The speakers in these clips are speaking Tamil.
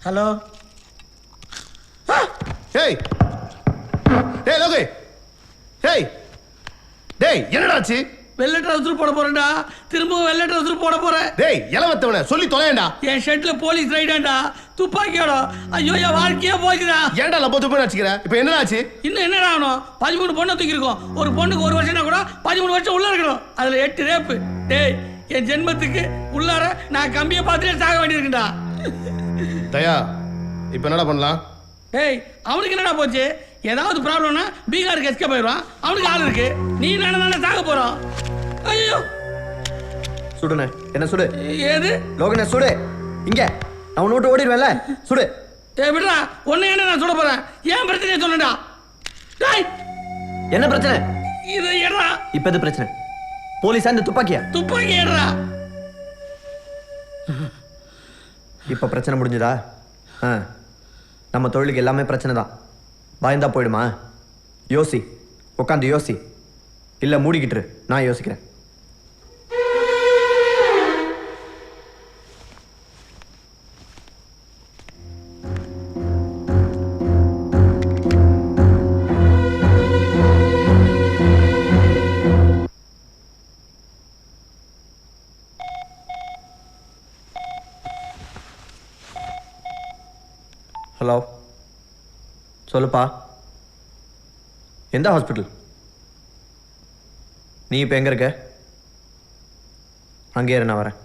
ஹலோ. ஏய் டேய் லோகே, டேய் டேய் என்னடா ஆச்சு? வெள்ளை ட்ரவுசர் போட போறேன்டா. திரும்பவும் வெள்ளை ட்ரவுசர் போட போறேன். டேய் இளவத்தவனே சொல்லி தொலையேண்டா. என் ஷர்ட்ல போலீஸ் ரைடாண்டா, துப்பாக்கியோட. ஐயோ என் வாழ்க்கையே போச்சுடா. ஏன்டா லப்ப துப்புன்னு வச்சுக்கிற? இப்போ என்னடா ஆச்சு? இன்னும் என்னடா ஆகணும்? 13 பொண்ணை தூக்கி இருக்கோம். ஒரு பொண்ணுக்கு 1 வருஷம்னா கூட 13 வருஷம் உள்ள இருக்கணும். அதுல 8 ரேப்பு. டேய் என் ஜென்மத்துக்கு உள்ளார நான் கம்பியை பார்த்துட்டே சாக வேண்டியிருக்குடா. தயா இப்போ என்னடா பண்ணலாம்? டேய் அவனுக்கு என்னடா போச்சு? ஏதாவது ப்ராப்ளம்னா பீகாருக்கு எஸ்கேப் போயிடுவான். அவனுக்கு ஆள் இருக்கு. நீ நானே சாக போறோம். ஐயோ சுடுனே, என்ன சுடு? ஏது லோகனே சுடு. இங்க நான் உன்னை விட்டு ஓடிடுவேன்ல, சுடு. விடுறா. ஒன்னு என்ன நான் சுட போறேன். ஏன் பிரச்சனையை சொல்லுடா. டேய் என்ன பிரச்சனை? இது ஏடா? இப்ப எது பிரச்சனை? போலீஸா இந்த துப்பாக்கியா? துப்பாக்கி ஏடா. இப்ப பிரச்சனை முடிஞ்சதா? நம்ம தொழிலுக்கு எல்லாமே பிரச்சனை தான். பயந்தா போயிடுமா? யோசி, உட்காந்து யோசி. இல்ல மூடிக்கிட்டு நான் யோசிக்கிறேன். ஹலோ, சொல்லுப்பா. எந்த ஹாஸ்பிட்டல்? நீ இப்போ எங்கே இருக்க? அங்கே இரு, நான் வரேன்.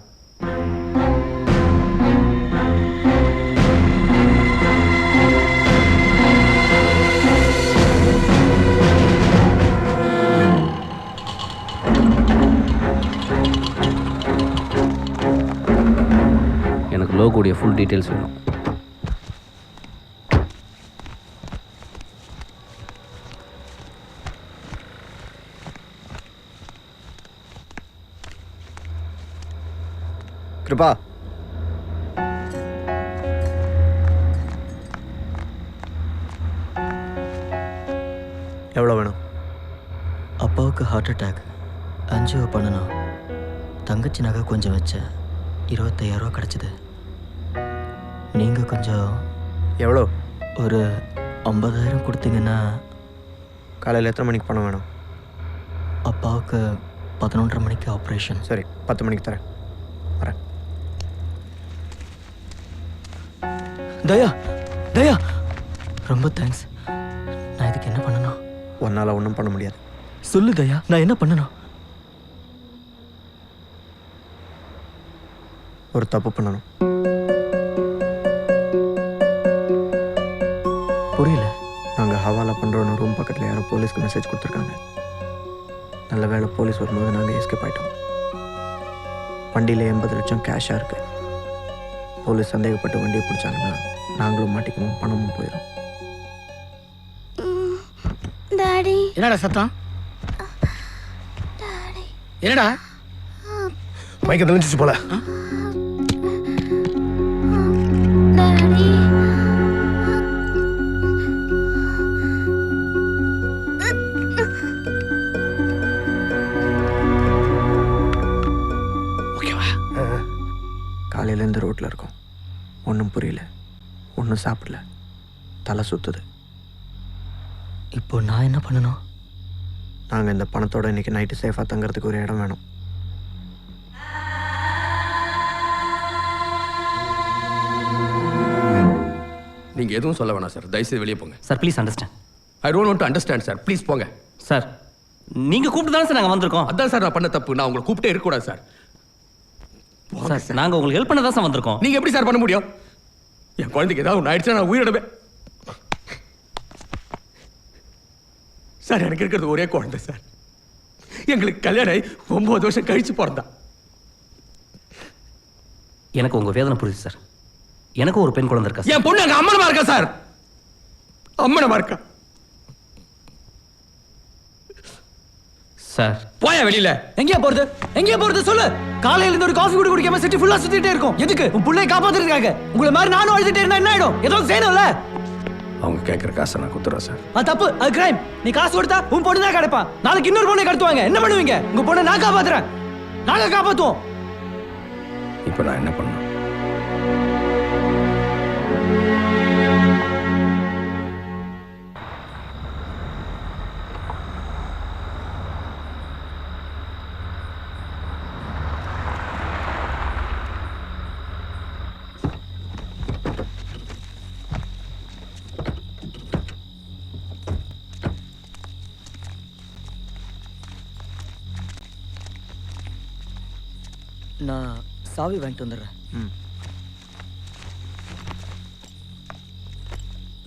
எனக்கு லோகோடைய ஃபுல் டீட்டெயில்ஸ் வேணும். கிருபா, எவ்வளோ வேணும்? அப்பாவுக்கு ஹார்ட் அட்டாக், அஞ்சியோ பண்ணணும். தங்கச்சி நகை கொஞ்சம் வச்சேன், 25,000 ரூபா கிடச்சிது. நீங்கள் கொஞ்சம் எவ்வளோ? ஒரு 50,000 கொடுத்தீங்கன்னா. காலையில் எத்தனை மணிக்கு பணம் வேணும்? அப்பாவுக்கு 11:30 மணிக்கு ஆப்ரேஷன். சரி, 10 மணிக்கு தரேன். வரேன். தயா, தயா, ரொம்ப தேங்க்ஸ். நான் இதுக்கு என்ன பண்ணணும்? உன்னால் ஒன்றும் பண்ண முடியாது. சொல்லு தயா, நான் என்ன பண்ணணும்? ஒரு தப்பு பண்ணணும். புரியல. நாங்கள் ஹவாலா பண்ணுறோன்னு ரூம் பக்கத்தில் யாரோ போலீஸ்க்கு மெசேஜ் கொடுத்துருக்காங்க. நல்ல வேளை போலீஸ் வரும்போது நாங்கள் எஸ்கேப் ஆகிட்டோம். வண்டியில் 80 லட்சம் கேஷாக இருக்குது. போலீஸ் சந்தேகப்பட்டு வண்டியை பிடிச்சாங்கன்னா நாங்களும் மாட்டிக்குவோம், பணமும் போயிடும். டாடி, என்னடா சத்தம்? டாடி, என்னடா? மைக்க தெரிஞ்சிச்சு போல. டாடி. ஓகேவா? காலையிலேருந்து ரோட்டில் இருக்கோம். ஒன்றும் புரியல, ஒன்றும் சாப்பிடல, தலை சுற்றுது. இப்போ நான் என்ன பண்ணணும்? நாங்கள் இந்த பணத்தோடு இன்றைக்கி நைட்டு சேஃபாக தங்குறதுக்கு ஒரு இடம் வேணும். நீங்கள் எதுவும் சொல்ல வேணாம் சார். தயவுசெய்து வெளியே போங்க sir. Please understand. I don't want to understand sir. Please போங்க சார். நீங்கள் கூப்பிட்டு தானே சார் நாங்கள் வந்திருக்கோம். அதான் சார் நான் பண்ண தப்பு. நான் உங்களை கூப்பிட்டே இருக்கக்கூடாது சார். சார் நாங்கள் உங்களுக்கு ஹெல்ப் பண்ண தான் சார் வந்திருக்கோம். நீங்கள் எப்படி சார் பண்ண முடியும்? என் குழந்தைக்கு ஏதாவது ஒன்று ஆயிடுச்சுன்னா நான் உயிரிடவே. சார் எனக்கு இருக்கிறது ஒரே குழந்தை சார். எங்களுக்கு கல்யாணம் 9 வருஷம் கழிச்சு பிறந்தா. எனக்கு உங்கள் வேதனை புரியுது சார். எனக்கும் ஒரு பெண் குழந்தை இருக்கா சார். என் பொண்ணு அங்கே அம்மனமா இருக்கா சார். அம்மனமா இருக்கா சார். போயா வெளியில. எங்கேயா போறது? எங்கேயா போறது சொல்லு. காலையில இருந்து ஒரு காஃபி கூட குடிக்காம சிட்டி ஃபுல்லா சுத்திட்டே இருக்கும். எதுக்கு? உன் புள்ளைய காப்பாத்துறதுக்காக. உங்களை மாதிரி நானும் அழுதுட்டே இருந்தா என்ன ஆயிடும்? ஏதோ செய்யணும்ல. அவங்க கேட்குற காசை நான் குத்துறேன் சார். அது தப்பு, அது கிரைம். நீ காசு கொடுத்தா உன் பொண்ணு தான் கிடைப்பா. நாளைக்கு இன்னொரு பொண்ணை கடத்துவாங்க. என்ன பண்ணுவீங்க? உங்க பொண்ணை நான் காப்பாத்துறேன். நாங்க காப்பாத்துவோம். இப்போ நான் என்ன பண்ணணும்? நான் சாவி வாங்கிட்டு வந்துடுறேன். ம்.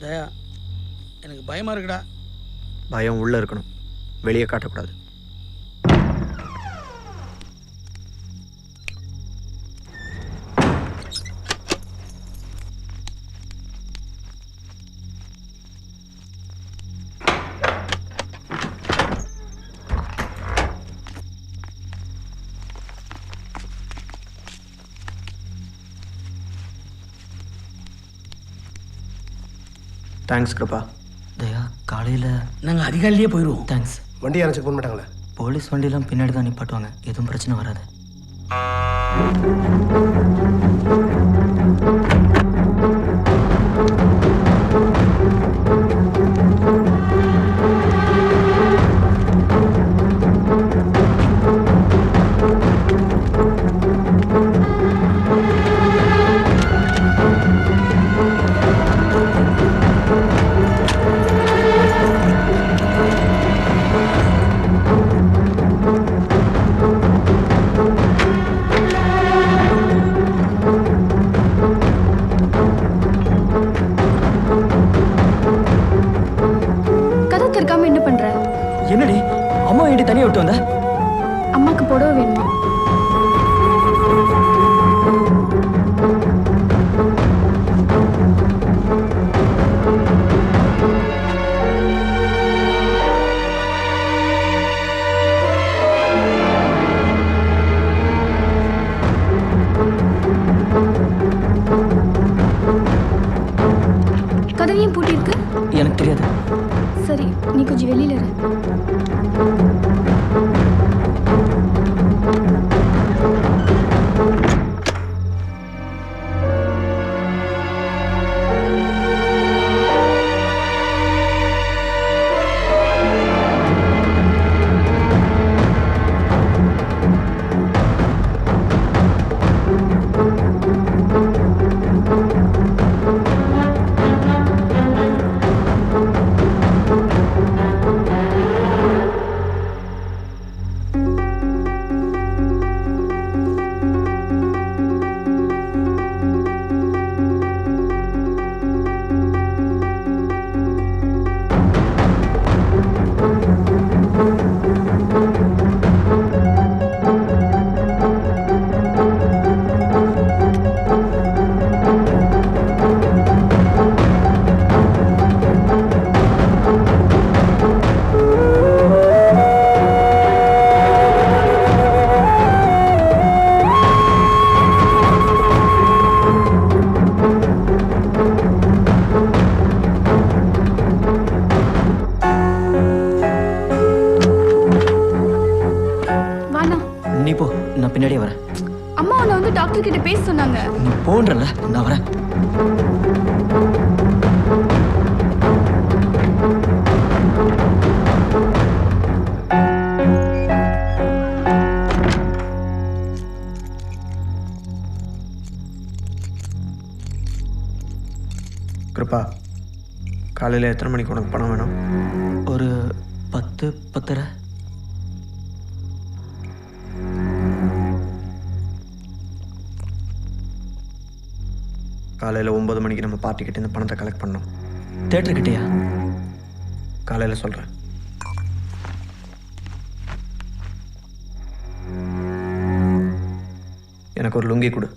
தயா, எனக்கு பயமா இருக்குடா. பயம் உள்ளே இருக்கணும், வெளியே காட்டக்கூடாது. தேங்க்ஸ் கிருபா. தயா, காலையில் நாங்கள் அதிகாலையிலேயே போயிடுவோம். தேங்க்ஸ். வண்டி யாரும் செக் பண்ண மாட்டாங்களே? போலீஸ் வண்டியெல்லாம் பின்னாடி தான் நிப்பாட்டுவாங்க, எதுவும் பிரச்சனை வராது. கதை திறக்காம என்ன பண்ற? என்னடி அம்மா ஏண்டி தனியாக விட்டு வந்த? அம்மாக்கு புடவை வேணுமா? கதவையும் பூட்டி இருக்கு. எனக்கு தெரியாது. சரி, நீ கொஞ்சம் வெளியில இரு. நீ போ, நான் பின்னாடியே வரேன். அம்மா உன்னை வந்து டாக்டர் கிட்ட பேச சொன்னாங்க. நீ போன்றல, நான் வரேன். கிருபா, காலையில் எத்தனை மணிக்கு உனக்கு பணம் வேணும்? ஒரு 10, 10:30. காலையில் 9 மணிக்கு நம்ம பார்ட்டிக்கிட்ட இந்த பணத்தை கலெக்ட் பண்ணோம். தேட்டருக்கிட்டேயா? காலையில் சொல்கிறேன். எனக்கு ஒரு லுங்கி கொடு.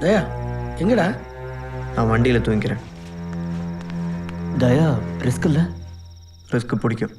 தயா, எங்கடா? நான் வண்டியில் தூங்கிக்கிறேன். தயா, ரிஸ்க் இல்லை? ரிஸ்க்கு பிடிக்கும்.